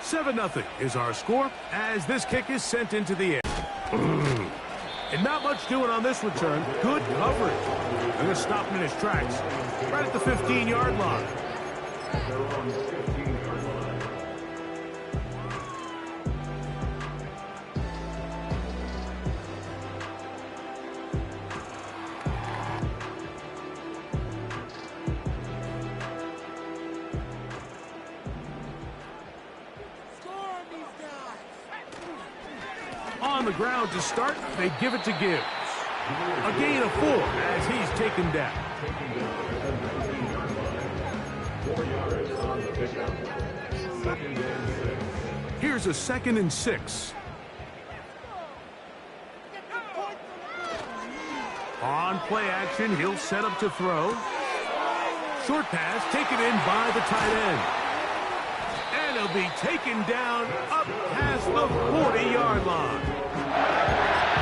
7-0 is our score as this kick is sent into the air. And not much doing on this return. Good coverage. They're going to stop him in his tracks right at the 15-yard line. On the ground to start, they give it to Gibbs. A gain of 4 as he's taken down. Here's a 2nd and 6. On play action, he'll set up to throw. Short pass taken in by the tight end. And he'll be taken down up past the 40-yard line.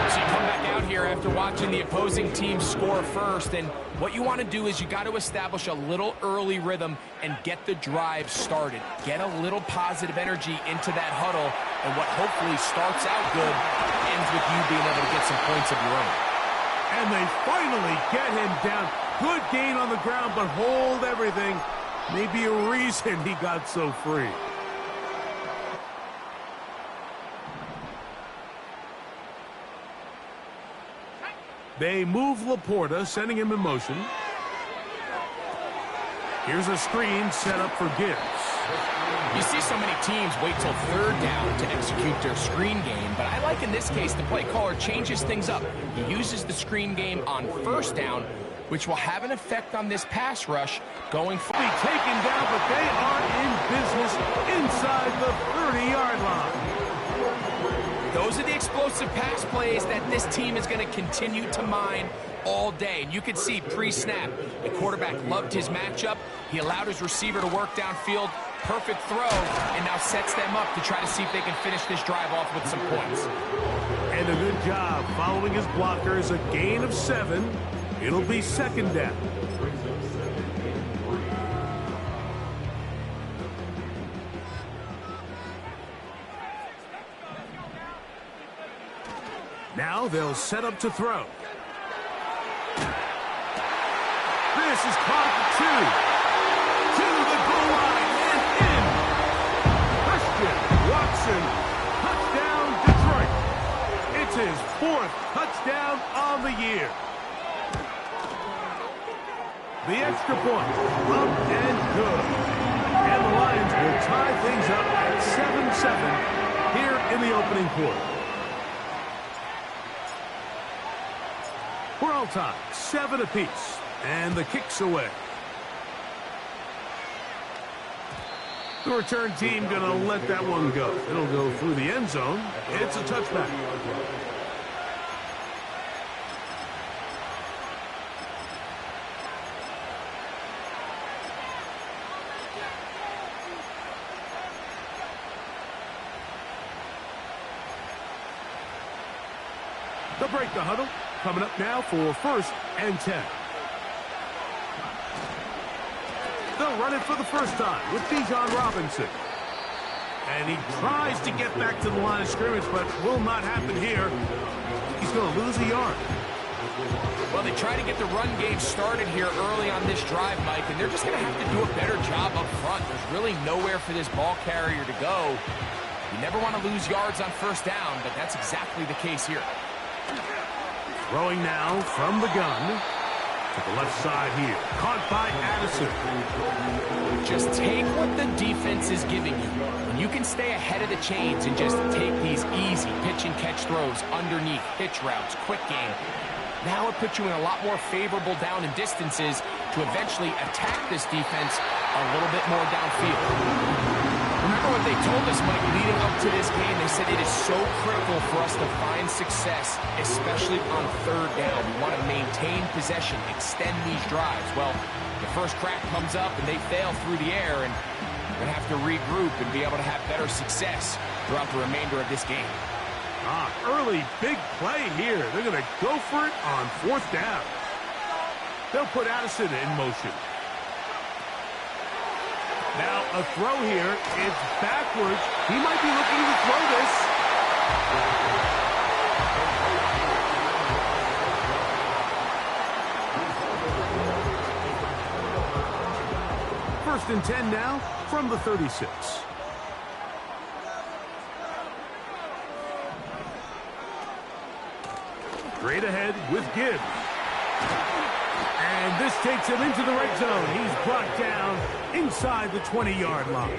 So you come back out here after watching the opposing team score first, and what you want to do is you got to establish a little early rhythm and get the drive started. Get a little positive energy into that huddle, and what hopefully starts out good ends with you being able to get some points of your own. And they finally get him down. Good gain on the ground, but hold everything. Maybe a reason he got so free. They move Laporta, sending him in motion. Here's a screen set up for Gibbs. You see so many teams wait till 3rd down to execute their screen game, but I like in this case the play caller changes things up. He uses the screen game on 1st down, which will have an effect on this pass rush going forward. Be taken down, but they are in business inside the 30-yard line. Those are the explosive pass plays that this team is going to continue to mine all day. And you can see pre-snap, the quarterback loved his matchup. He allowed his receiver to work downfield. Perfect throw, and now sets them up to try to see if they can finish this drive off with some points. And a good job following his blockers. A gain of 7. It'll be 2nd down. Now they'll set up to throw. This is caught at 2. To the goal line and in. Christian Watson, touchdown Detroit. It's his 4th touchdown on the year. The extra point, up and good. And the Lions will tie things up at 7-7 here in the opening quarter. We're all tied, 7 apiece, and the kick's away. The return team gonna let that one go. It'll go through the end zone. It's a touchback. They'll break the huddle. Coming up now for 1st and 10. They'll run it for the first time with Bijan Robinson. And he tries to get back to the line of scrimmage, but will not happen here. He's going to lose a yard. Well, they try to get the run game started here early on this drive, Mike, and they're just going to have to do a better job up front. There's really nowhere for this ball carrier to go. You never want to lose yards on 1st down, but that's exactly the case here. Throwing now from the gun to the left side here. Caught by Addison. Just take what the defense is giving you. When you can stay ahead of the chains and just take these easy pitch and catch throws underneath, pitch routes, quick game, now it puts you in a lot more favorable down and distances to eventually attack this defense a little bit more downfield. Remember what they told us, Mike, leading up to this game. They said it is so critical for us to find success, especially on 3rd down. We want to maintain possession, extend these drives. Well, the first crack comes up and they fail through the air, and we're going to have to regroup and be able to have better success throughout the remainder of this game. Early big play here. They're going to go for it on 4th down. They'll put Addison in motion. Now a throw here. It's backwards He might be looking to throw this. First and 10 now from the 36. Straight ahead with Gibbs. And this takes him into the red zone. He's brought down inside the 20-yard line.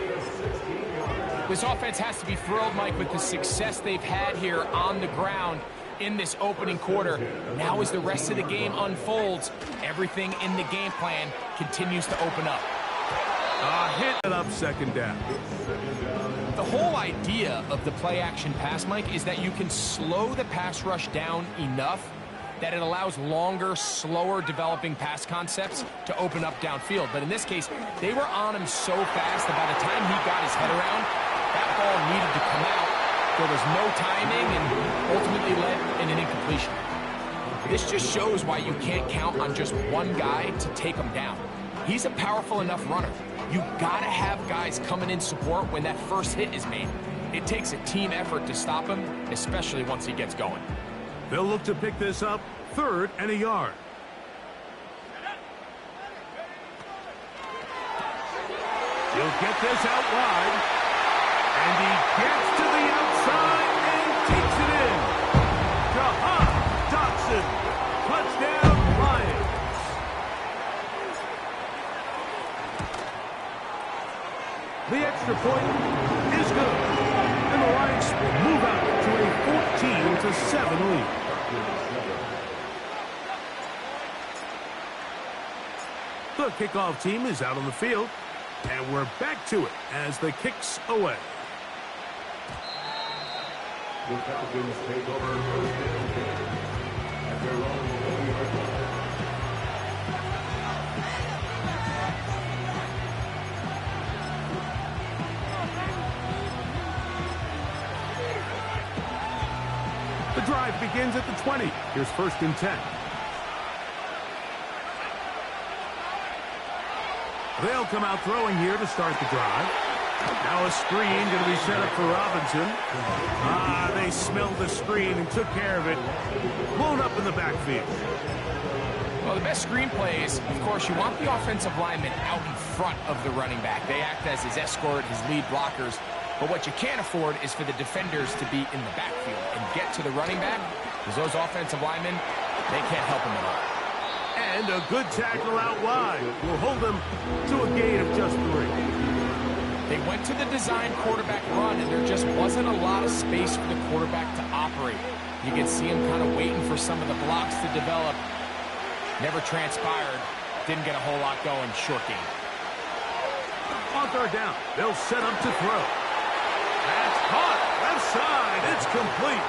This offense has to be thrilled, Mike, with the success they've had here on the ground in this opening quarter. Now as the rest of the game unfolds, everything in the game plan continues to open up. Hit it up second down. The whole idea of the play-action pass, Mike, is that you can slow the pass rush down enough that it allows longer, slower developing pass concepts to open up downfield. But in this case, they were on him so fast that by the time he got his head around, that ball needed to come out. There was no timing and ultimately led in an incompletion. This just shows why you can't count on just one guy to take him down. He's a powerful enough runner. You gotta have guys coming in support when that first hit is made. It takes a team effort to stop him, especially once he gets going. They'll look to pick this up, 3rd and a yard. He'll get this out wide. And he gets to the outside and takes it in. Jahan Dotson. Touchdown, Lions. The extra point is good. And the Lions will move out to a 14-7 lead. The kickoff team is out on the field, and we're back to it as the kick's away. The Falcons take over first and 10 at their own 40-yard line. The drive begins at the 20. Here's 1st and 10. They'll come out throwing here to start the drive. Now a screen going to be set up for Robinson. They smelled the screen and took care of it. Blown up in the backfield. Well, the best screen plays, of course, you want the offensive lineman out in front of the running back. They act as his escort, his lead blockers. But what you can't afford is for the defenders to be in the backfield and get to the running back, because those offensive linemen, they can't help him at all. And a good tackle out wide will hold them to a gain of just 3. They went to the design quarterback run, and there just wasn't a lot of space for the quarterback to operate. You can see him kind of waiting for some of the blocks to develop. Never transpired. Didn't get a whole lot going. Short game. On 3rd down, they'll set up to throw. That's caught. Left side. It's complete.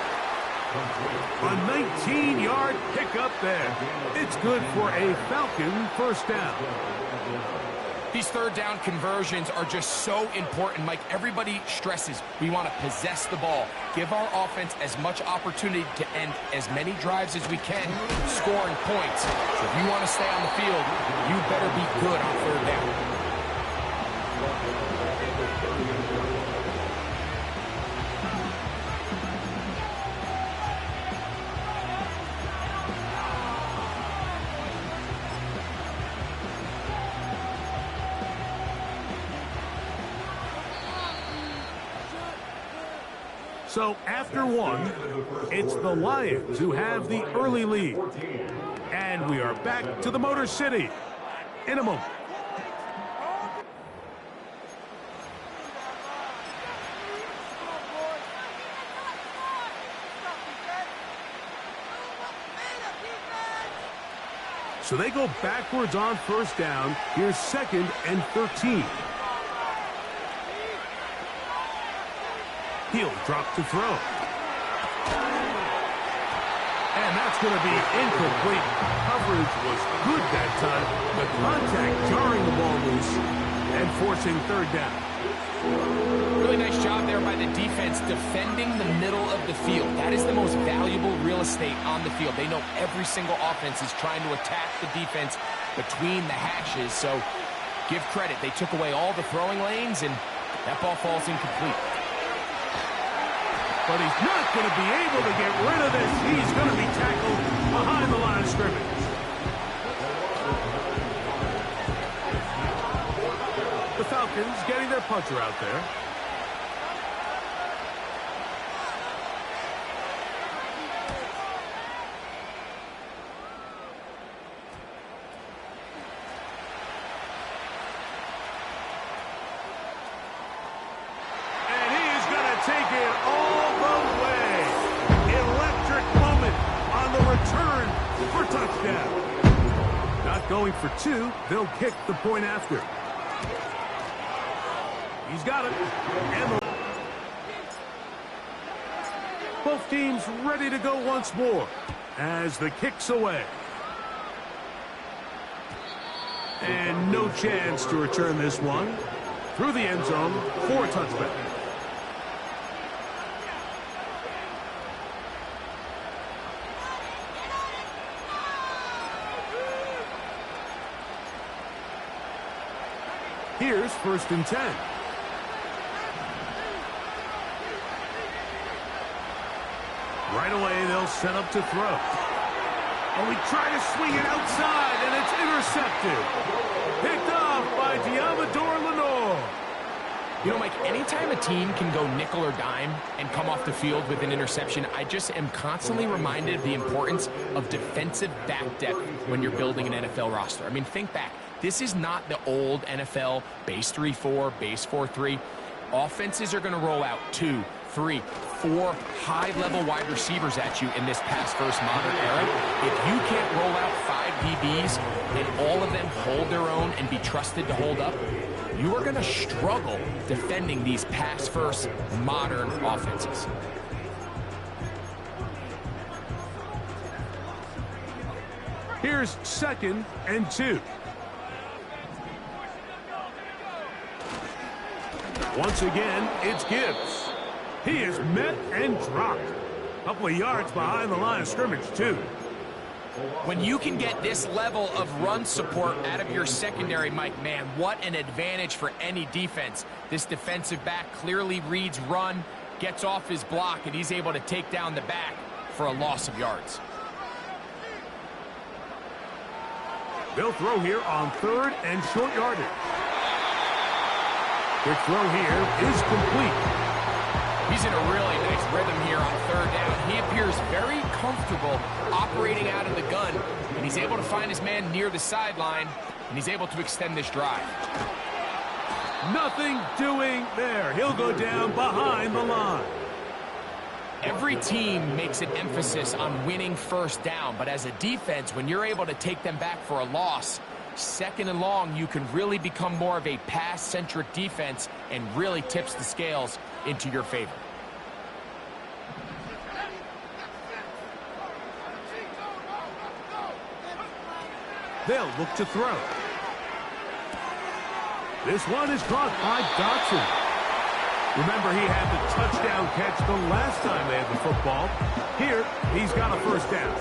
A 19-yard pickup there. It's good for a Falcon first down. These 3rd down conversions are just so important, Mike. Everybody stresses we want to possess the ball, give our offense as much opportunity to end as many drives as we can, scoring points. So if you want to stay on the field, you better be good on 3rd down. So after 1, it's the Lions who have the early lead. And we are back to the Motor City in a moment. So they go backwards on 1st down. Here's 2nd and 13. He'll drop to throw. And that's going to be incomplete. Coverage was good that time. The contact jarring the ball loose and forcing 3rd down. Really nice job there by the defense defending the middle of the field. That is the most valuable real estate on the field. They know every single offense is trying to attack the defense between the hashes. So give credit. They took away all the throwing lanes, and that ball falls incomplete. but he's not going to be able to get rid of this. He's going to be tackled behind the line of scrimmage. The Falcons getting their puncher out there. Take it all the way. Electric moment on the return for touchdown. Not going for two. They'll kick the point after. He's got it. And both teams ready to go once more as the kick's away. And no chance to return this one through the end zone for a touchback. Here's 1st and 10. Right away, they'll set up to throw. And we try to swing it outside, and it's intercepted. Picked off by Diamador Lenore. You know, Mike, anytime a team can go nickel or dime and come off the field with an interception, I just am constantly reminded of the importance of defensive back depth when you're building an NFL roster. I mean, think back. This is not the old NFL base 3-4, base 4-3. Offenses are going to roll out 2, 3, 4 high-level wide receivers at you in this pass-first modern era. If you can't roll out 5 DBs and all of them hold their own and be trusted to hold up, you are going to struggle defending these pass-first modern offenses. Here's 2nd and 2. Once again, it's Gibbs. He is met and dropped. A couple of yards behind the line of scrimmage, too. When you can get this level of run support out of your secondary, Mike, man, what an advantage for any defense. This defensive back clearly reads run, gets off his block, and he's able to take down the back for a loss of yards. They'll throw here on 3rd and short yardage. Quick throw here is complete. He's in a really nice rhythm here on 3rd down. He appears very comfortable operating out of the gun, and he's able to find his man near the sideline, and he's able to extend this drive. Nothing doing there. He'll go down behind the line. Every team makes an emphasis on winning 1st down, but as a defense, when you're able to take them back for a loss, 2nd and long, you can really become more of a pass-centric defense and really tips the scales into your favor. They'll look to throw. This one is caught by Dotson. Remember, he had the touchdown catch the last time they had the football. Here, he's got a 1st down.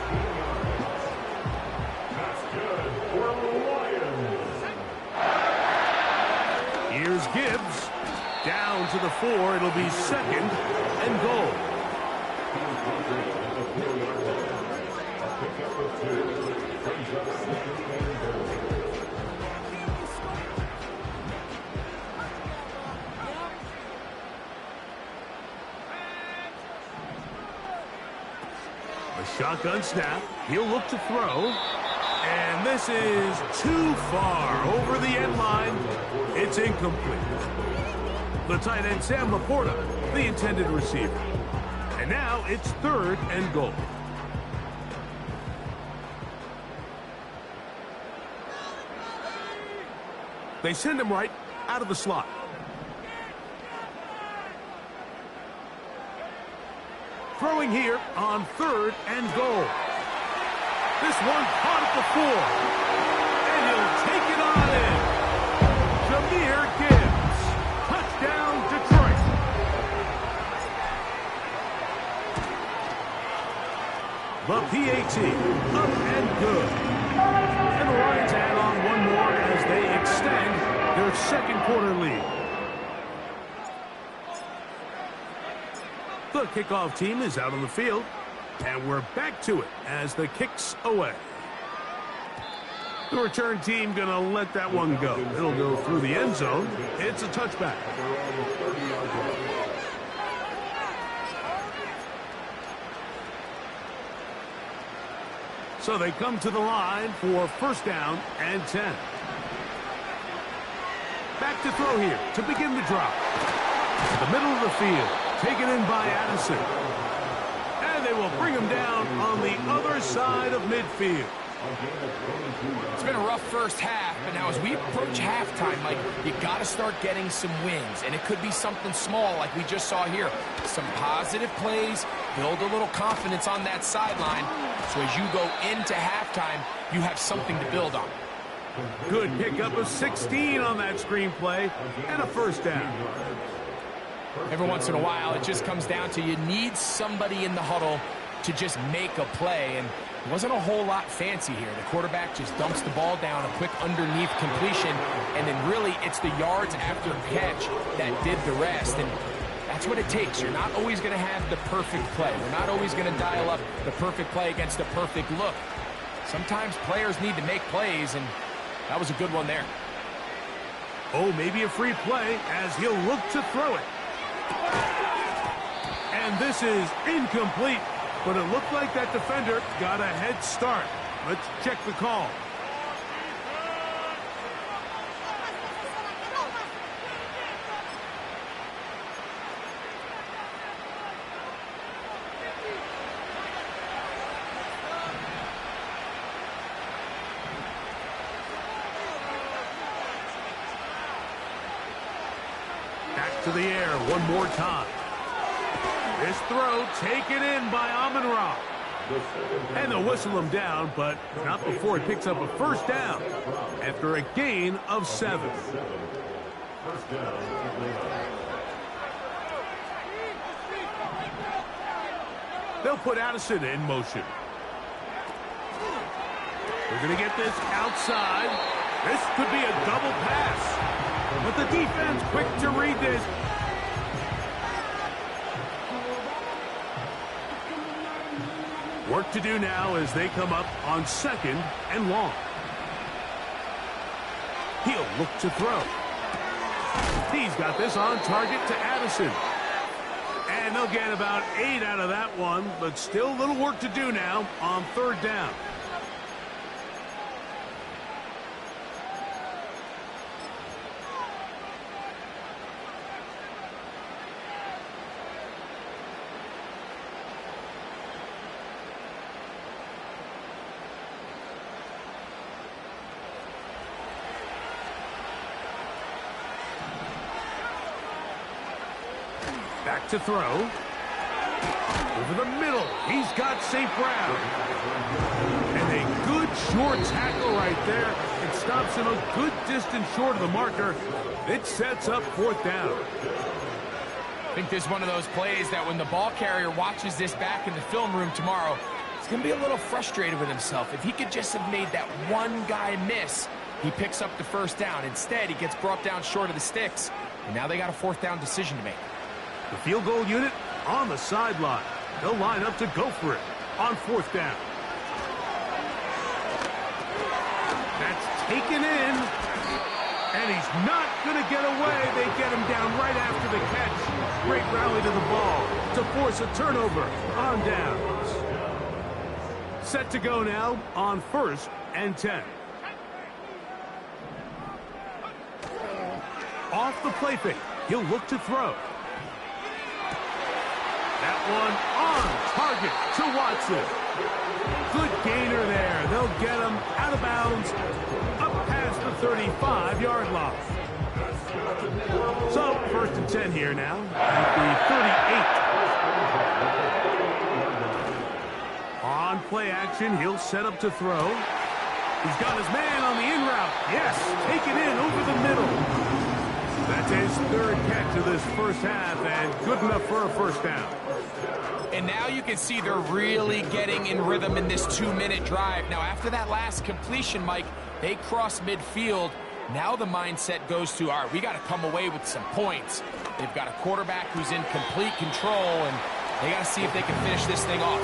That's good for the Lions. Here's Gibbs. Down to the 4. It'll be 2nd and goal. A shotgun snap. He'll look to throw. And this is too far over the end line. It's incomplete. The tight end, Sam Laporta, the intended receiver. And now it's 3rd and goal. They send him right out of the slot. Throwing here on 3rd and goal. This one caught at the 4. And he'll take it on in. Jahmyr Gibbs. Touchdown, Detroit. The PAT, up and good. And the Lions add on one more as they extend their 2nd quarter lead. The kickoff team is out on the field, and we're back to it as the kick's away. The return team going to let that one go. It'll go through the end zone. It's a touchback. So they come to the line for first down and 10. Back to throw here to begin the drop. The middle of the field, taken in by Addison. And they will bring him down on the other side of midfield. It's been a rough first half, but now as we approach halftime, Mike, you got to start getting some wins, and it could be something small like we just saw here. Some positive plays, build a little confidence on that sideline, so as you go into halftime, you have something to build on. Good pickup of 16 on that screenplay, and a first down. Every once in a while, it just comes down to you need somebody in the huddle to just make a play, and it wasn't a whole lot fancy here. The quarterback just dumps the ball down, a quick underneath completion, and then really it's the yards after catch that did the rest, and that's what it takes. You're not always going to have the perfect play. You're not always going to dial up the perfect play against a perfect look. Sometimes players need to make plays, and that was a good one there. Oh, maybe a free play as he'll look to throw it. And this is incomplete. But it looked like that defender got a head start. Let's check the call. Back to the air one more time. This throw taken in by Amon-Ra. And they'll whistle him down, but not before he picks up a first down after a gain of 7. They'll put Addison in motion. They're going to get this outside. This could be a double pass. But the defense quick to read this. Work to do now as they come up on 2nd and long. He'll look to throw. He's got this on target to Addison. And they'll get about 8 out of that one, but still a little work to do now on 3rd down. Back to throw. Over the middle. He's got St. Brown. And a good short tackle right there. It stops him a good distance short of the marker. It sets up 4th down. I think this is one of those plays that when the ball carrier watches this back in the film room tomorrow, he's going to be a little frustrated with himself. If he could just have made that one guy miss, he picks up the first down. Instead, he gets brought down short of the sticks, and now they got a 4th down decision to make. The field goal unit on the sideline. They'll line up to go for it on 4th down. That's taken in. And he's not going to get away. They get him down right after the catch. Great rally to the ball to force a turnover on downs. Set to go now on 1st and 10. Off the play fake. He'll look to throw. That one on target to Watson. Good gainer there. They'll get him out of bounds up past the 35-yard line. So, 1st and 10 here now at the 38. On play action, he'll set up to throw. He's got his man on the in route. Yes, take it in over the middle. That's his 3rd catch of this first half, and good enough for a first down. And now you can see they're really getting in rhythm in this 2-minute drive. Now, after that last completion, Mike, they cross midfield. Now the mindset goes to, all right, we got to come away with some points. They've got a quarterback who's in complete control, and They got to see if they can finish this thing off.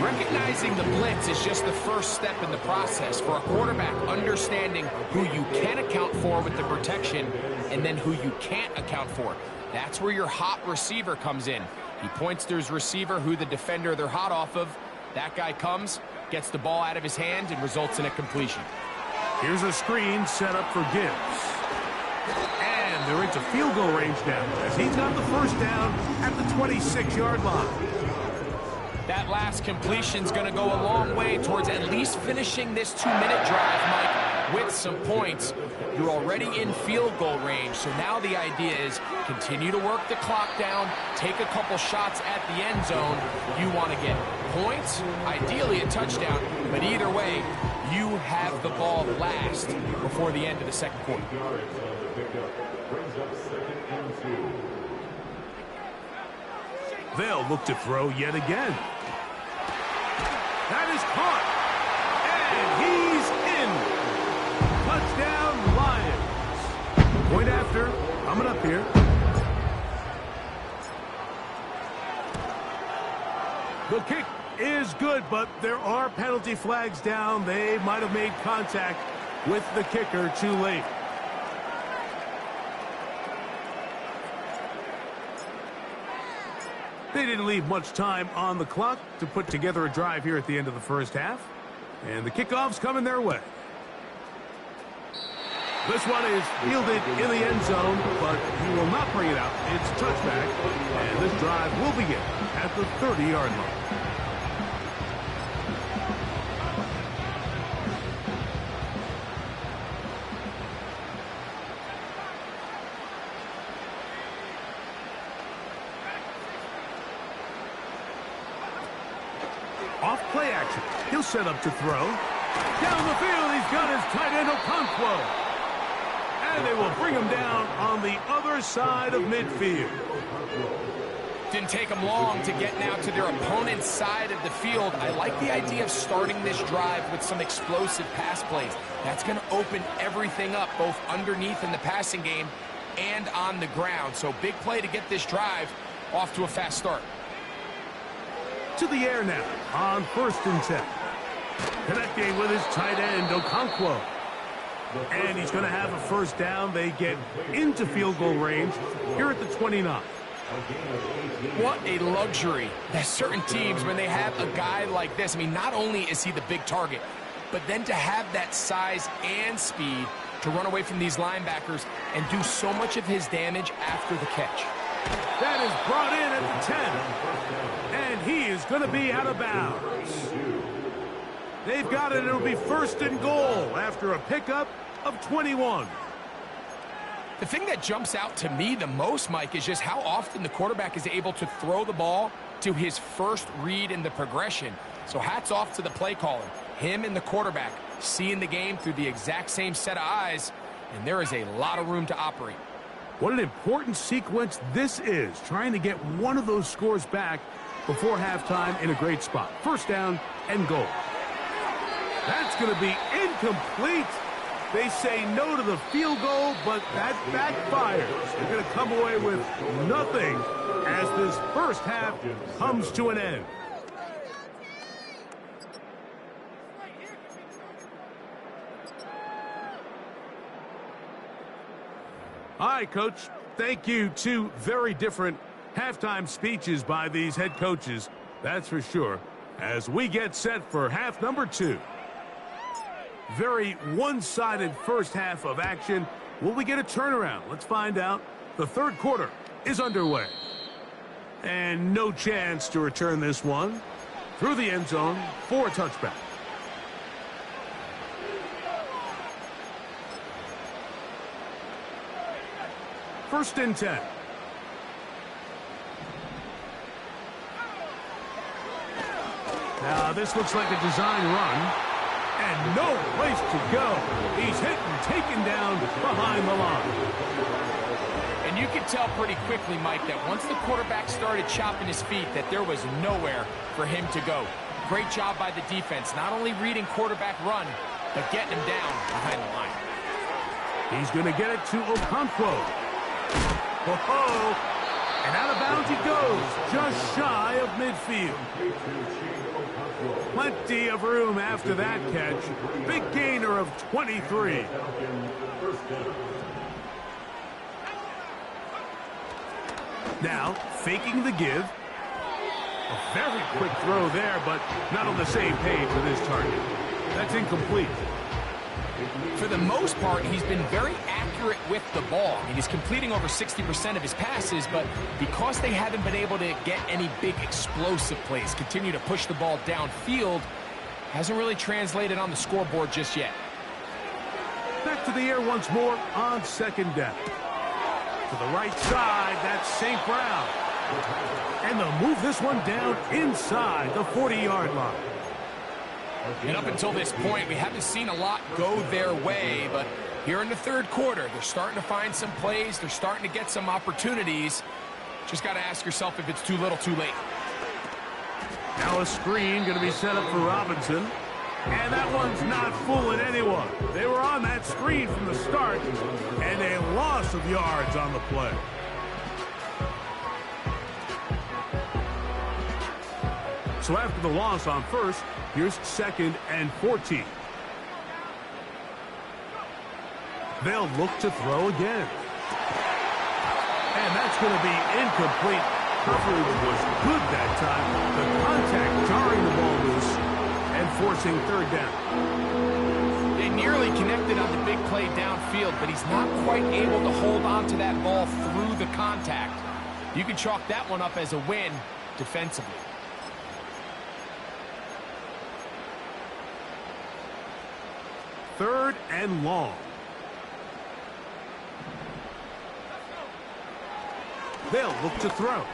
Recognizing the blitz is just the first step in the process for a quarterback, understanding who you can account for with the protection and then who you can't account for. That's where your hot receiver comes in. He points to his receiver, who the defender they're hot off of. That guy comes, gets the ball out of his hand, and results in a completion. Here's a screen set up for Gibbs. And they're into field goal range now, as he's got the first down at the 26-yard line. That last completion's going to go a long way towards at least finishing this 2-minute drive, Mike, with some points. You're already in field goal range, so now the idea is continue to work the clock down, take a couple shots at the end zone. You want to get points, ideally a touchdown, but either way, you have the ball last before the end of the second quarter. They'll look to throw yet again. That is caught. And he's in. Touchdown, Lions. Point after. Coming up here. The kick is good, but there are penalty flags down. They might have made contact with the kicker too late. They didn't leave much time on the clock to put together a drive here at the end of the first half. And the kickoff's coming their way. This one is fielded in the end zone, but he will not bring it out. It's touchback, and this drive will begin at the 30-yard line. Off play action. He'll set up to throw. Down the field, he's got his tight end Okonkwo. And they will bring him down on the other side of midfield. Didn't take them long to get now to their opponent's side of the field. I like the idea of starting this drive with some explosive pass plays. That's going to open everything up, both underneath in the passing game and on the ground. So big play to get this drive off to a fast start. To the air now on 1st and 10. Connecting with his tight end, Okonkwo. And he's going to have a first down. They get into field goal range here at the 29. What a luxury that certain teams, when they have a guy like this, I mean, not only is he the big target, but then to have that size and speed to run away from these linebackers and do so much of his damage after the catch. That is brought in at the 10. And he is going to be out of bounds. They've got it. It'll be 1st and goal after a pickup of 21. The thing that jumps out to me the most, Mike, is just how often the quarterback is able to throw the ball to his first read in the progression. So hats off to the play caller. Him and the quarterback seeing the game through the exact same set of eyes, and there is a lot of room to operate. What an important sequence this is, trying to get one of those scores back before halftime in a great spot. 1st down and goal. That's going to be incomplete. They say no to the field goal, but that backfires. They're going to come away with nothing as this first half comes to an end. All right, Coach. Thank you. Two very different halftime speeches by these head coaches, that's for sure, as we get set for half number 2. Very one-sided first half of action. Will we get a turnaround? Let's find out. The third quarter is underway. And no chance to return this one through the end zone for a touchback. First and 10. Now this looks like a design run. And no place to go. He's hit and taken down behind the line. And you could tell pretty quickly, Mike, that once the quarterback started chopping his feet, that there was nowhere for him to go. Great job by the defense, not only reading quarterback run, but getting him down behind the line. He's going to get it to Okonkwo. Whoa! And out of bounds he goes, just shy of midfield. Plenty of room after that catch. Big gainer of 23. Now, faking the give. A very quick throw there, but not on the same page with his target. That's incomplete. For the most part, he's been very accurate with the ball. I mean, he's completing over 60% of his passes, but because they haven't been able to get any big explosive plays, continue to push the ball downfield, hasn't really translated on the scoreboard just yet. Back to the air once more on second down. To the right side, that's St. Brown. And they'll move this one down inside the 40-yard line. And up until this point, we haven't seen a lot go their way, but here in the third quarter, they're starting to find some plays. They're starting to get some opportunities. Just got to ask yourself if it's too little, too late. Now a screen going to be set up for Robinson. And that one's not fooling anyone. They were on that screen from the start, and a loss of yards on the play. So after the loss on first, here's 2nd and 14. They'll look to throw again. And that's going to be incomplete. Coverage was good that time. The contact jarring the ball loose and forcing third down. They nearly connected on the big play downfield, but he's not quite able to hold on to that ball through the contact. You can chalk that one up as a win defensively. Third and long. They'll look to throw.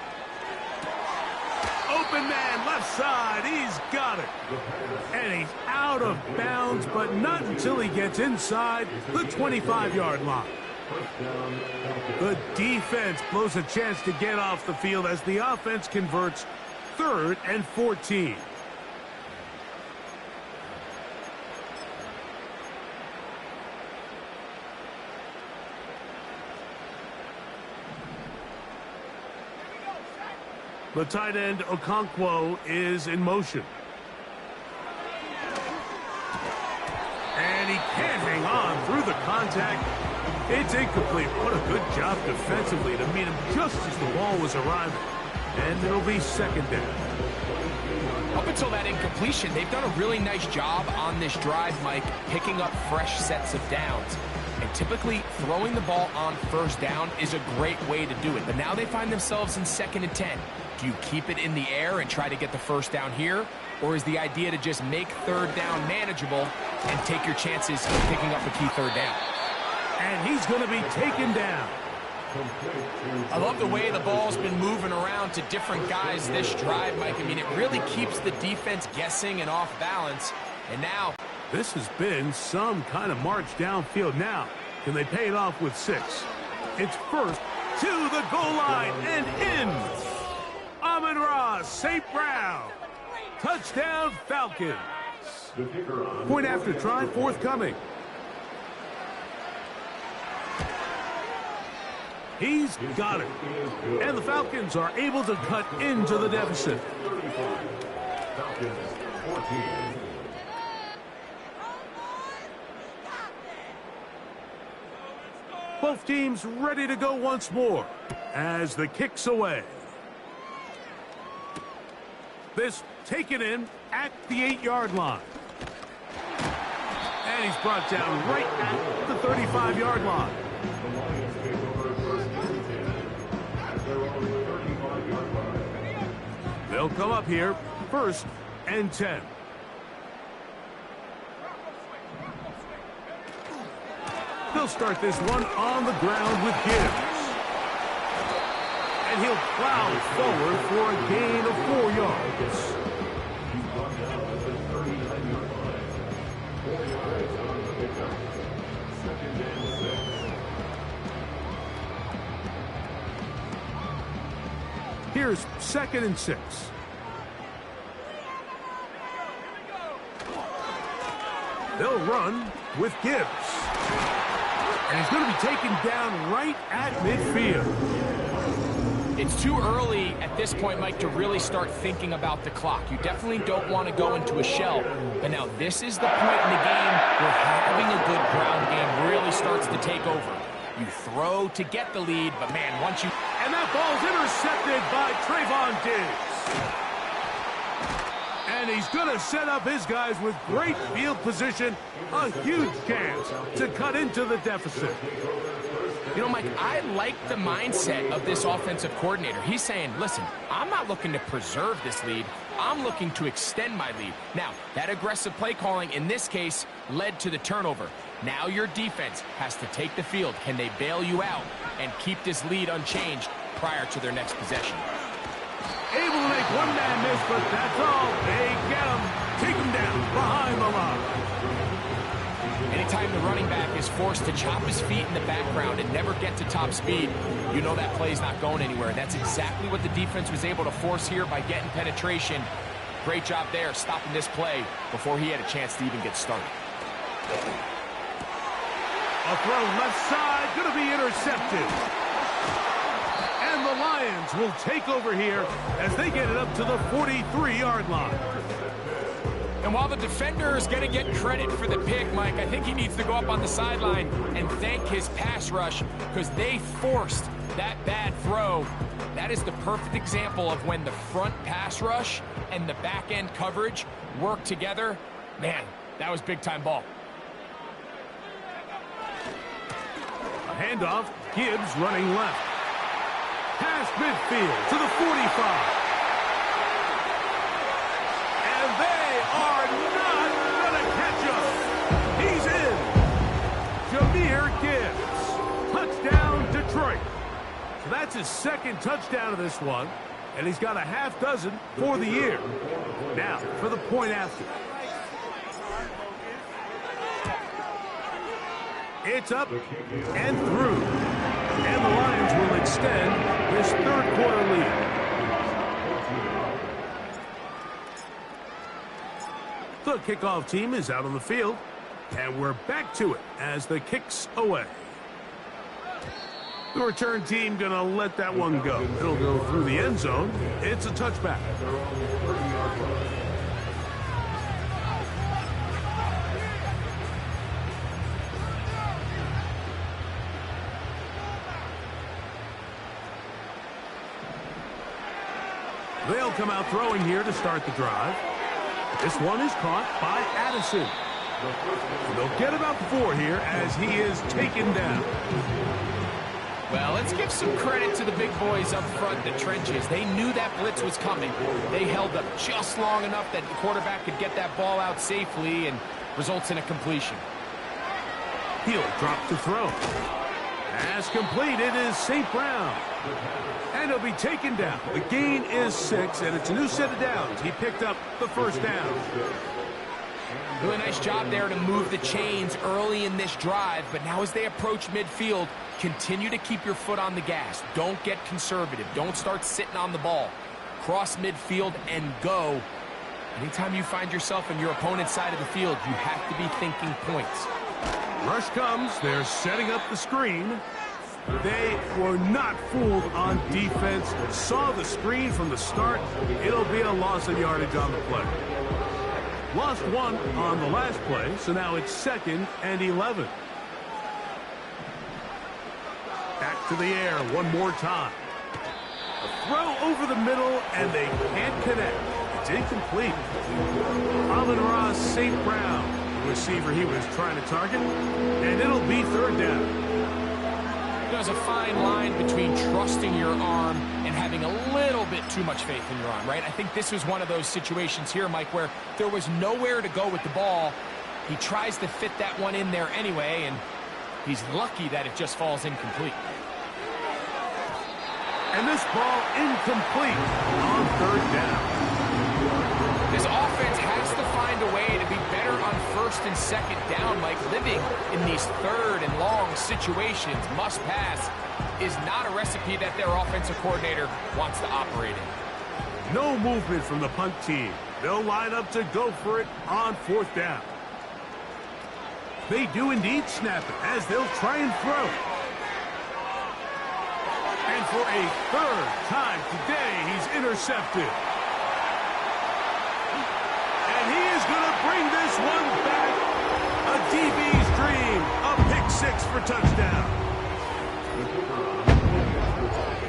Open man, left side. He's got it. And he's out of bounds, but not until he gets inside the 25-yard line. The defense blows a chance to get off the field as the offense converts 3rd and 14. The tight end, Okonkwo, is in motion. And he can't hang on through the contact. It's incomplete. What a good job defensively to meet him just as the ball was arriving. And it'll be 2nd down. Up until that incompletion, they've done a really nice job on this drive, Mike, picking up fresh sets of downs. And typically, throwing the ball on first down is a great way to do it. But now they find themselves in 2nd and 10. Do you keep it in the air and try to get the first down here? Or is the idea to just make third down manageable and take your chances of picking up a key third down? And he's going to be taken down. I love the way the ball's been moving around to different guys this drive, Mike. I mean, it really keeps the defense guessing and off balance. And now, this has been some kind of march downfield. Now, can they pay it off with 6? It's first to the goal line and in. Amon-Ra St. Brown. Touchdown, Falcons. Point after try forthcoming. He's got it. And the Falcons are able to cut into the deficit. Both teams ready to go once more as the kick's away. This taken in at the 8-yard line. And he's brought down right at the 35-yard line. They'll come up here, 1st and 10. They'll start this one on the ground with Gibbs. And he'll plow forward for a gain of 4 yards. Here's 2nd and 6. They'll run with Gibbs. And he's going to be taken down right at midfield. It's too early at this point, Mike, to really start thinking about the clock. You definitely don't want to go into a shell. But now this is the point in the game where having a good ground game really starts to take over. You throw to get the lead, but man, once you... And that ball's intercepted by Trayvon Diggs. And he's going to set up his guys with great field position. A huge chance to cut into the deficit. You know, Mike, I like the mindset of this offensive coordinator. He's saying, listen, I'm not looking to preserve this lead. I'm looking to extend my lead. Now, that aggressive play calling in this case led to the turnover. Now your defense has to take the field. Can they bail you out and keep this lead unchanged prior to their next possession? Able to make one man miss, but that's all. They get him. Take him down behind the line. Anytime the running back is forced to chop his feet in the background and never get to top speed, you know that play's not going anywhere. That's exactly what the defense was able to force here by getting penetration. Great job there stopping this play before he had a chance to even get started. A throw left side, going to be intercepted. And the Lions will take over here as they get it up to the 43-yard line. And while the defender is going to get credit for the pick, Mike, I think he needs to go up on the sideline and thank his pass rush because they forced that bad throw. That is the perfect example of when the front pass rush and the back end coverage work together. Man, that was big-time ball. A handoff, Gibbs running left. Past midfield to the 45. And they are not going to catch him. He's in. Jahmyr Gibbs. Touchdown, Detroit. So that's his second touchdown of this one. And he's got a half dozen for the year. Now, for the point after. It's up and through. And the Lions will extend this third quarter lead. The kickoff team is out on the field. And we're back to it as the kick's away. The return team going to let that one go. It'll go through the end zone. It's a touchback. They'll come out throwing here to start the drive. This one is caught by Addison. They'll get about 4 here as he is taken down. Well, let's give some credit to the big boys up front in the trenches. They knew that blitz was coming. They held up just long enough that the quarterback could get that ball out safely and results in a completion. He'll drop to throw. Pass complete. It is St. Brown. And he'll be taken down. The gain is 6, and it's a new set of downs. He picked up the first down. Really nice job there to move the chains early in this drive, but now as they approach midfield, continue to keep your foot on the gas. Don't get conservative. Don't start sitting on the ball. Cross midfield and go. Anytime you find yourself on your opponent's side of the field, you have to be thinking points. Rush comes. They're setting up the screen. They were not fooled on defense. Saw the screen from the start. It'll be a loss of yardage on the play. Lost 1 on the last play, so now it's 2nd and 11. Back to the air one more time. A throw over the middle, and they can't connect. It's incomplete. Amon-Ra St. Brown, the receiver he was trying to target, and it'll be 3rd down. There's a fine line between trusting your arm and having a little bit too much faith in your arm, right? I think this was one of those situations here, Mike, where there was nowhere to go with the ball. He tries to fit that one in there anyway, and he's lucky that it just falls incomplete. And this ball incomplete on 3rd down. This offense has to find a way to be better on 1st and 2nd down, Mike. Living in these 3rd and long situations, must pass, is not a recipe that their offensive coordinator wants to operate in. No movement from the punt team. They'll line up to go for it on 4th down. They do indeed snap it as they'll try and throw. And for a third time today, he's intercepted. And he is going to bring this one back. A DB's dream. A pick-6 for touchdown.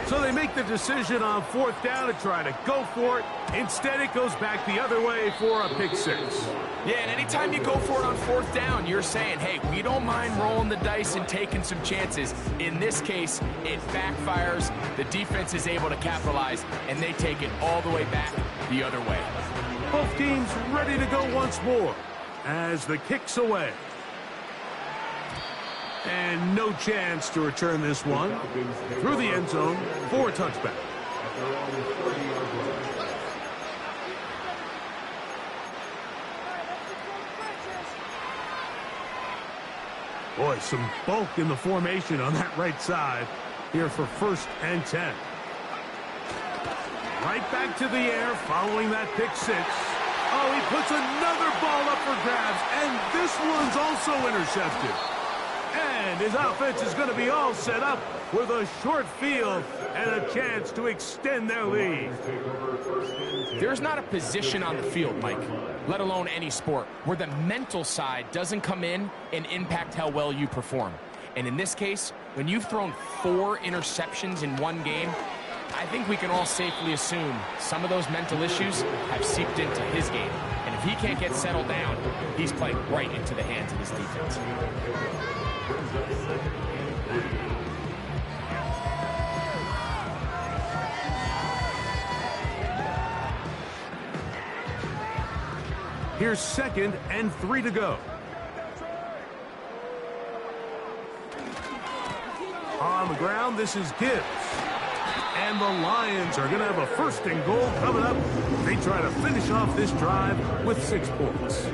So they make the decision on 4th down to try to go for it. Instead, it goes back the other way for a pick-6. Yeah, and anytime you go for it on 4th down, you're saying, hey, we don't mind rolling the dice and taking some chances. In this case, it backfires. The defense is able to capitalize, and they take it all the way back the other way. Both teams ready to go once more as the kick's away. And no chance to return this one through the end zone for a touchback. Boy, some bulk in the formation on that right side here for 1st and 10. Right back to the air following that pick-6. Oh, he puts another ball up for grabs, and this one's also intercepted. And his offense is going to be all set up with a short field and a chance to extend their lead. There's not a position on the field, Mike, let alone any sport, where the mental side doesn't come in and impact how well you perform. And in this case, when you've thrown 4 interceptions in one game, I think we can all safely assume some of those mental issues have seeped into his game. And if he can't get settled down, he's playing right into the hands of his defense. Here's 2nd and 3 to go. On the ground, this is Gibbs. And the Lions are going to have a 1st and goal coming up. They try to finish off this drive with 6 points.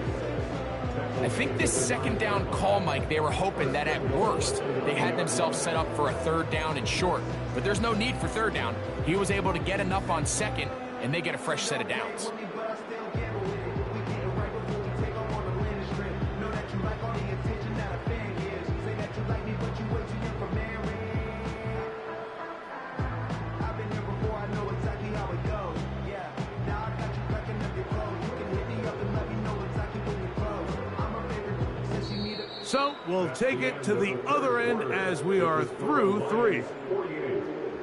I think this 2nd down call, Mike, they were hoping that at worst they had themselves set up for a 3rd down and short. But there's no need for 3rd down. He was able to get enough on 2nd, and they get a fresh set of downs. So we'll take it to the other end as we are through 3.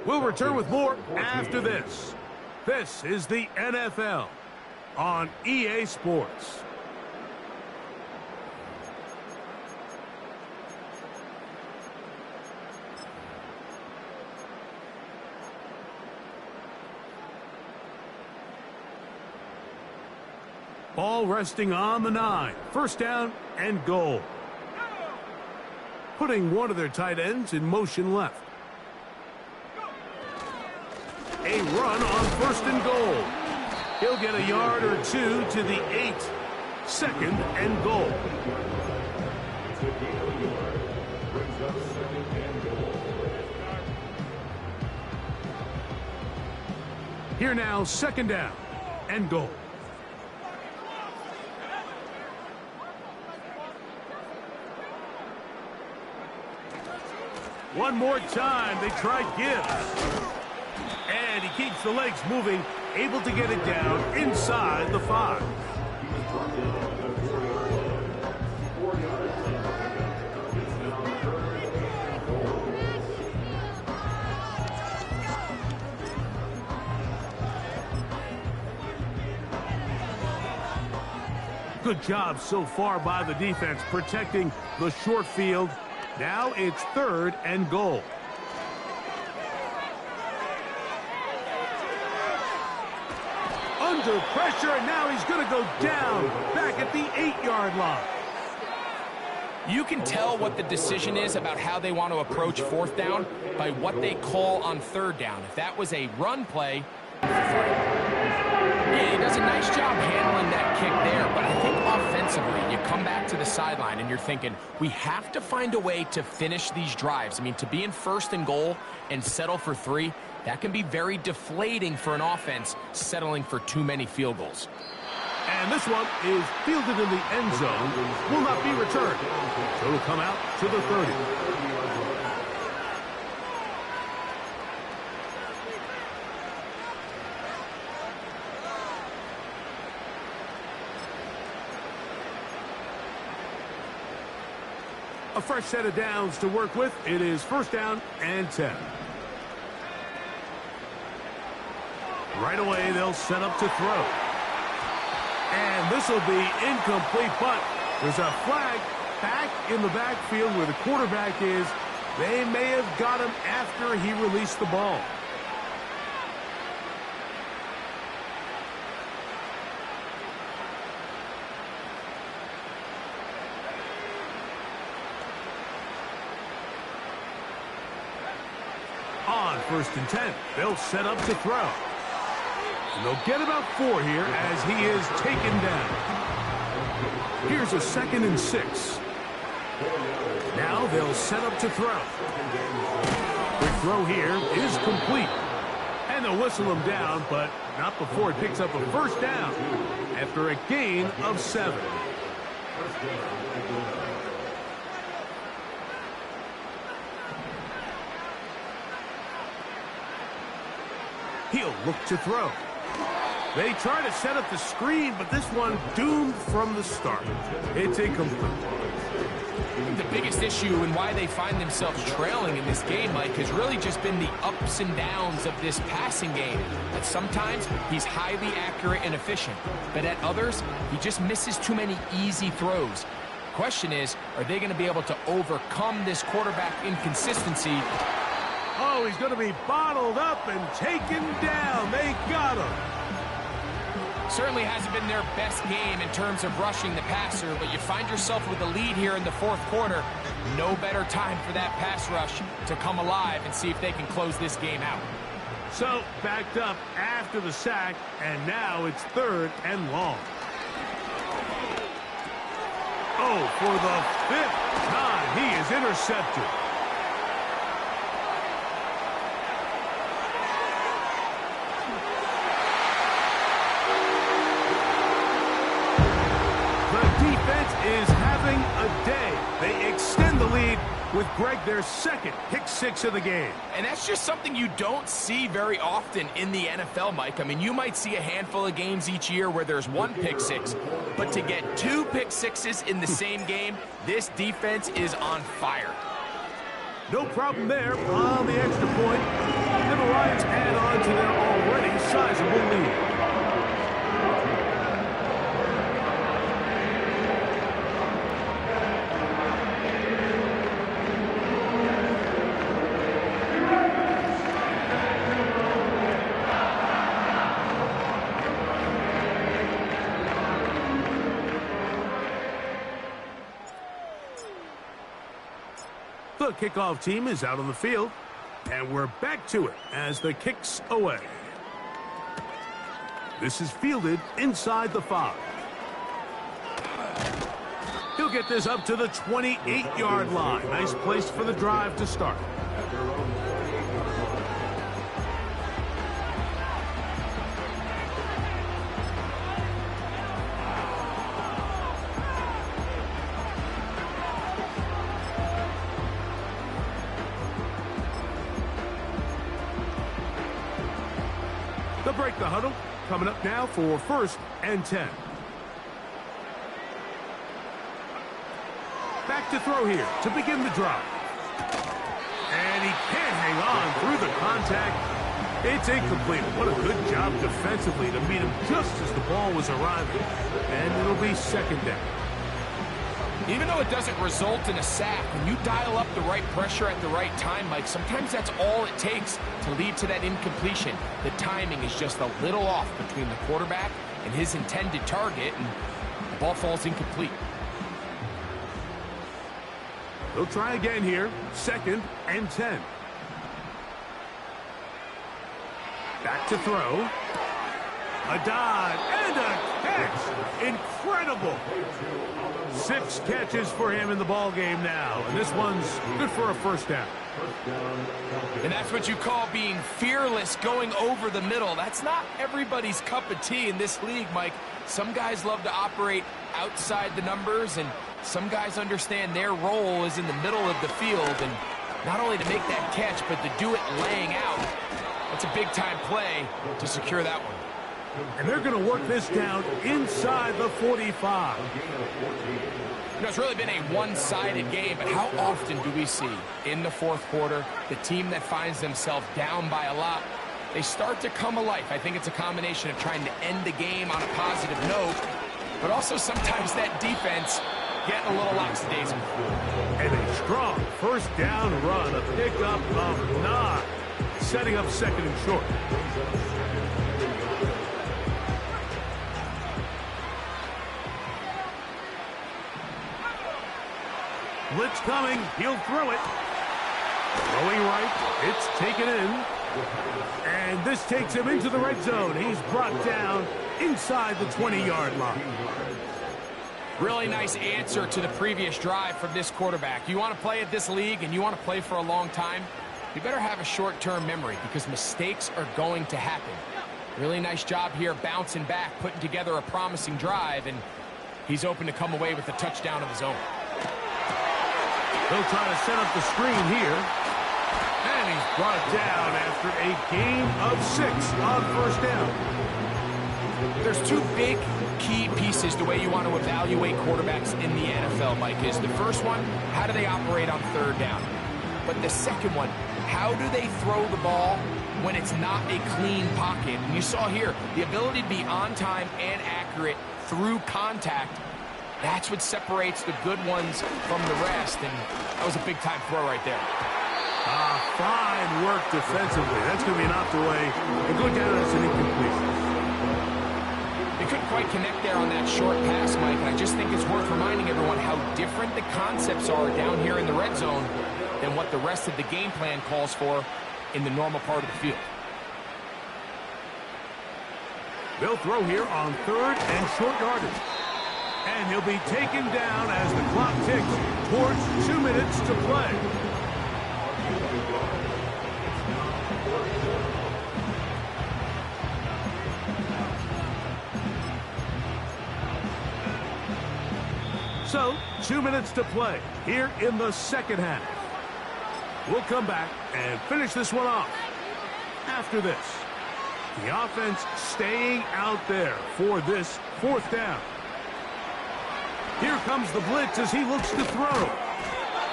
We'll return with more after this. This is the NFL on EA Sports. Ball resting on the 9. 1st down and goal. Putting one of their tight ends in motion left. A run on 1st and goal. He'll get a yard or 2 to the 8. 2nd and goal. Here now, 2nd down and goal. One more time, they try Gibbs. And he keeps the legs moving, able to get it down inside the 5. Good job so far by the defense protecting the short field. Now it's 3rd and goal. Under pressure, and now he's going to go down back at the 8-yard line. You can tell what the decision is about how they want to approach 4th down by what they call on 3rd down. If that was a run play, yeah, he does a nice job handling that kick there, but I think offensively, you come back to the sideline and you're thinking, we have to find a way to finish these drives. I mean, to be in 1st and goal and settle for 3, that can be very deflating for an offense settling for too many field goals. And this one is fielded in the end zone, will not be returned. So it'll come out to the 30. A fresh set of downs to work with. It is first down and 10. Right away, they'll set up to throw. And this will be incomplete, but there's a flag back in the backfield where the quarterback is. They may have got him after he released the ball. On first and 10, they'll set up to throw. And they'll get about 4 here as he is taken down. Here's a 2nd and 6. Now they'll set up to throw. Quick throw here is complete. And they'll whistle him down, but not before he picks up a first down after a gain of 7. He'll look to throw. They try to set up the screen, but this one doomed from the start. It's incomplete. The biggest issue and why they find themselves trailing in this game, Mike, has really just been the ups and downs of this passing game. That sometimes he's highly accurate and efficient, but at others, he just misses too many easy throws. Question is, are they going to be able to overcome this quarterback inconsistency? Oh, he's going to be bottled up and taken down. They got him. Certainly hasn't been their best game in terms of rushing the passer, but you find yourself with a lead here in the 4th quarter. No better time for that pass rush to come alive and see if they can close this game out. So, backed up after the sack, and now it's 3rd and long. Oh, for the 5th time, he is intercepted. Is having a day. They extend the lead with Greg, their 2nd pick 6 of the game. And that's just something you don't see very often in the NFL, Mike. I mean, you might see a handful of games each year where there's 1 pick 6, but to get 2 pick 6s in the same game, this defense is on fire. No problem there on the extra point. And the Lions add on to their already sizable lead. The kickoff team is out on the field, and we're back to it as the kick's away. This is fielded inside the 5. He'll get this up to the 28-yard line. Nice place for the drive to start. They'll break the huddle. Coming up now for 1st and 10. Back to throw here to begin the drive. And he can't hang on through the contact. It's incomplete. What a good job defensively to meet him just as the ball was arriving. And it'll be 2nd down. Even though it doesn't result in a sack, when you dial up the right pressure at the right time, Mike, sometimes that's all it takes to lead to that incompletion. The timing is just a little off between the quarterback and his intended target, and the ball falls incomplete. They'll try again here. 2nd and 10. Back to throw. A dive and a catch. Incredible. 6 catches for him in the ball game now. And this one's good for a 1st down. And that's what you call being fearless, going over the middle. That's not everybody's cup of tea in this league, Mike. Some guys love to operate outside the numbers, and some guys understand their role is in the middle of the field. And not only to make that catch, but to do it laying out. That's a big-time play to secure that one. And they're going to work this down inside the 45. It's really been a one-sided game, but how often do we see in the fourth quarter the team that finds themselves down by a lot, they start to come alive? I think it's a combination of trying to end the game on a positive note, but also sometimes that defense getting a little lackadaisical. And a strong first down run, a pickup of 9, setting up second and short. Blitz coming, he'll throw it. Throwing right, it's taken in. And this takes him into the red zone. He's brought down inside the 20-yard line. Really nice answer to the previous drive from this quarterback. You want to play at this league and you want to play for a long time, you better have a short-term memory because mistakes are going to happen. Really nice job here bouncing back, putting together a promising drive, and he's open to come away with a touchdown of his own. He'll try to set up the screen here. And he's brought down after a gain of 6 on first down. There's two big key pieces the way you want to evaluate quarterbacks in the NFL, Mike, is the first one, how do they operate on third down? But the second one, how do they throw the ball when it's not a clean pocket? And you saw here, the ability to be on time and accurate through contact. That's what separates the good ones from the rest, and that was a big-time throw right there. Fine work defensively. That's going to be an off the way and go down as an incompletion. They couldn't quite connect there on that short pass, Mike, and I just think it's worth reminding everyone how different the concepts are down here in the red zone than what the rest of the game plan calls for in the normal part of the field. They'll throw here on third and short yardage. And he'll be taken down as the clock ticks towards 2 minutes to play. So, 2 minutes to play here in the second half. We'll come back and finish this one off. After this, the offense staying out there for this fourth down. Here comes the blitz as he looks to throw.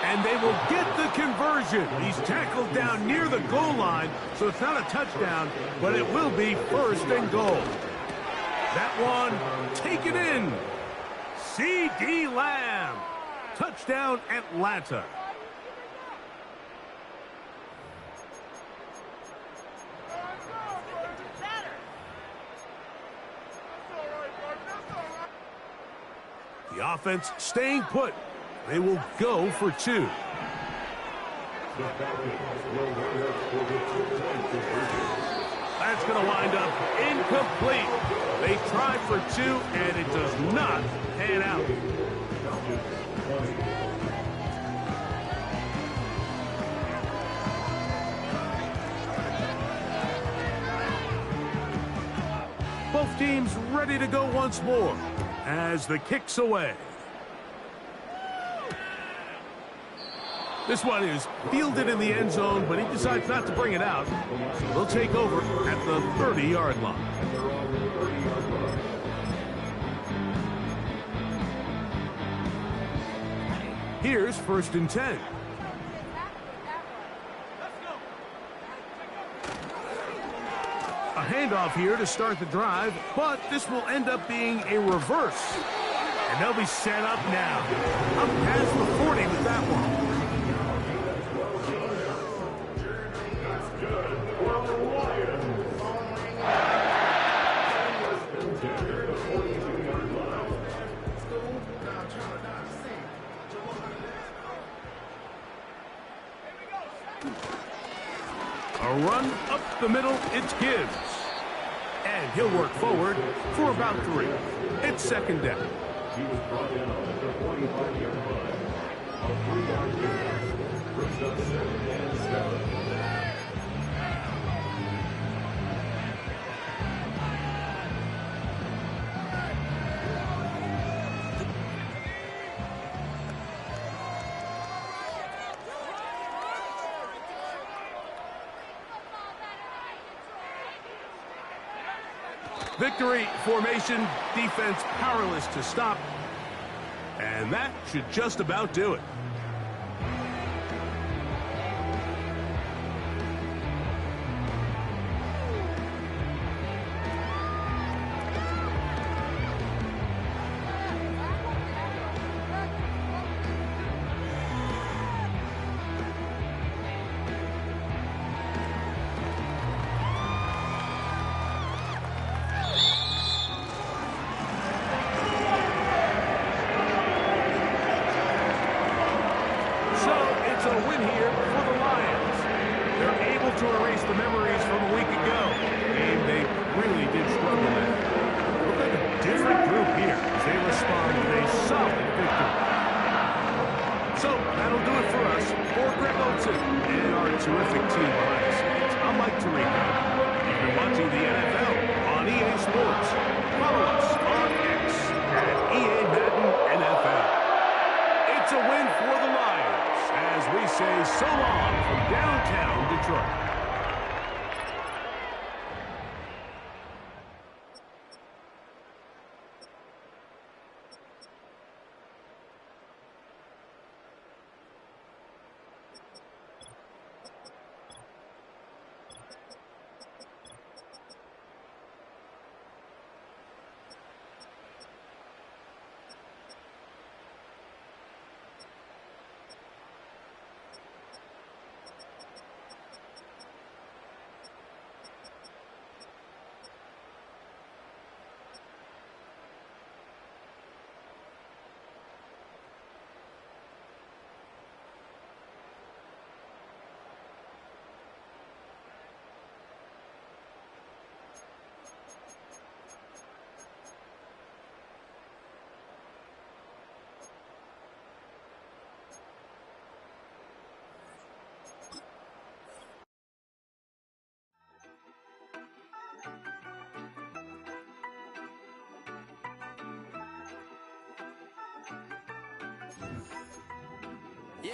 And they will get the conversion. He's tackled down near the goal line, so it's not a touchdown, but it will be first and goal. That one taken in. C.D. Lamb. Touchdown, Atlanta. The offense staying put. They will go for 2. That's going to wind up incomplete. They try for 2, and it does not pan out. Both teams ready to go once more as the kick's away. This one is fielded in the end zone, but he decides not to bring it out. So they'll take over at the 30-yard line. Here's first and 10. A handoff here to start the drive, but this will end up being a reverse. And they'll be set up now. Up past the 40 with that one. A run up the middle, it's Gibbs. And he'll work forward for about 3. It's second down. He was brought down at the 45-yard line. A 3-yard gain. Brings up 2nd and 7. Victory formation, defense powerless to stop. And that should just about do it. It's a win here for the Lions. They're able to erase the memories from a week ago. A game they really did struggle in. Look like a different group here as they respond with a solid victory. So that'll do it for us. For Greg Olsen and our terrific team behind the scenes, I'm Mike Tirico. You've been watching the NFL on EA Sports. Follow us on X at EA Madden NFL. It's a win for the Lions as we say so long from downtown Detroit. Yeah,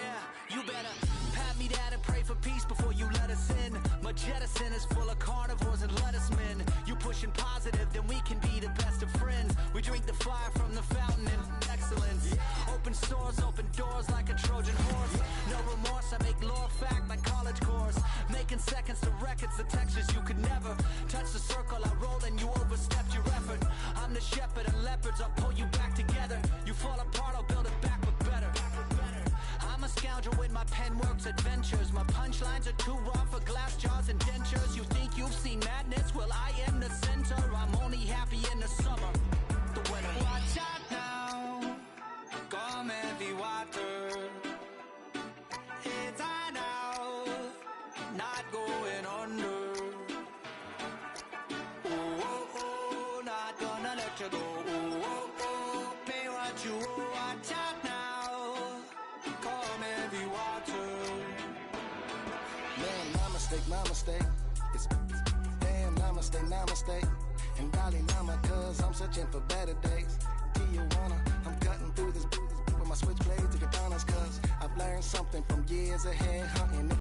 you better pat me down and pray for peace before you let us in. My jettison is full of carnivores and lettuce men. You pushing positive, then we can be the best of friends. We drink the fire from the fountain in excellence. Open stores, open doors like a Trojan horse. No remorse, I make law fact like college course. Making seconds to records, the textures you could never touch the circle I rolled and you overstepped your effort. I'm the shepherd and leopards, I'll pull you back together. You fall apart, I'll build it back but better. I'm a scoundrel with my pen works adventures. My punchlines are too raw for glass jars and dentures. You think you've seen madness? Well, I am the center. I'm only happy in the summer. The winter. Watch out now. Come heavy water. It's high now. Not going under. Oh, oh, oh. Not gonna let you go. Oh, oh, oh. Pay what you owe. Watch out now. My mistake. It's damn namaste. And golly nama, cause I'm searching for better days. Tijuana, I'm cutting through this with my switchblade to katanas, cause I've learned something from years ahead hunting.